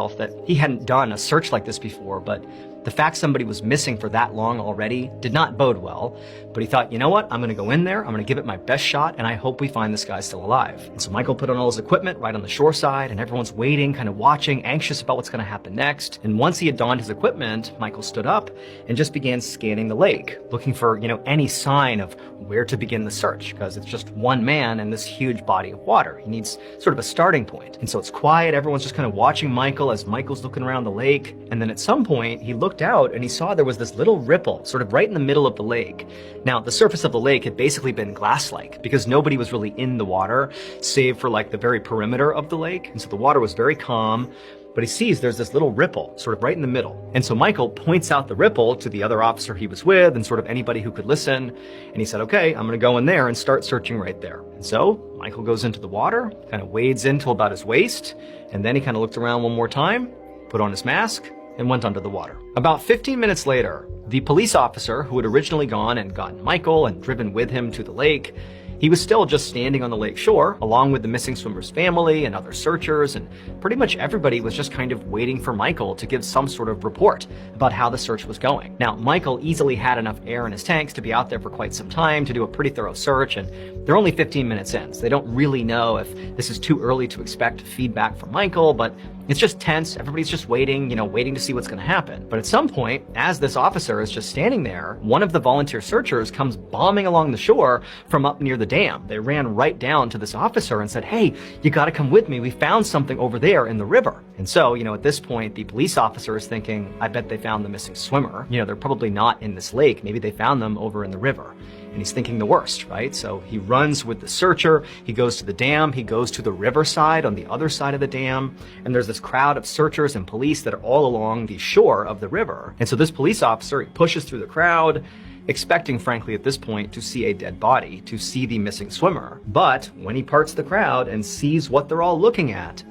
that he hadn't done a search like this before, but the fact somebody was missing for that long already did not bode well. But he thought, you know what, I'm gonna go in there, I'm gonna give it my best shot, and I hope we find this guy still alive. And so Michael put on all his equipment right on the shore side, and everyone's waiting, kind of watching, anxious about what's gonna happen next. And once he had donned his equipment, Michael stood up and just began scanning the lake, looking for, any sign of where to begin the search, because it's just one man in this huge body of water. He needs sort of a starting point. And so it's quiet, everyone's just kind of watching Michael as Michael's looking around the lake. And then at some point, he looked out and he saw there was this little ripple sort of right in the middle of the lake. Now, the surface of the lake had basically been glass-like because nobody was really in the water, save for like the very perimeter of the lake. And so the water was very calm. But he sees there's this little ripple sort of right in the middle. And so Michael points out the ripple to the other officer he was with and sort of anybody who could listen. And he said, okay, I'm going to go in there and start searching right there. And so Michael goes into the water, kind of wades in till about his waist. And then he kind of looked around one more time, put on his mask, and went under the water. About 15 minutes later, the police officer who had originally gone and gotten Michael and driven with him to the lake, he was still just standing on the lake shore, along with the missing swimmer's family and other searchers, and pretty much everybody was just kind of waiting for Michael to give some sort of report about how the search was going. Now, Michael easily had enough air in his tanks to be out there for quite some time to do a pretty thorough search, and they're only 15 minutes in, so they don't really know if this is too early to expect feedback from Michael, but it's just tense. Everybody's just waiting, waiting to see what's going to happen. But at some point, as this officer is just standing there, one of the volunteer searchers comes bombing along the shore from up near the dam. They ran right down to this officer and said, hey, you got to come with me. We found something over there in the river. And so, at this point, the police officer is thinking, I bet they found the missing swimmer. They're probably not in this lake. Maybe they found them over in the river. And he's thinking the worst, right? So he runs with the searcher, he goes to the dam, he goes to the riverside on the other side of the dam, and there's this crowd of searchers and police that are all along the shore of the river. And so this police officer, he pushes through the crowd, expecting, frankly, at this point, to see a dead body, to see the missing swimmer. But when he parts the crowd and sees what they're all looking at,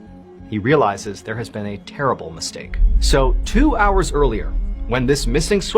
he realizes there has been a terrible mistake. So 2 hours earlier, when this missing swimmer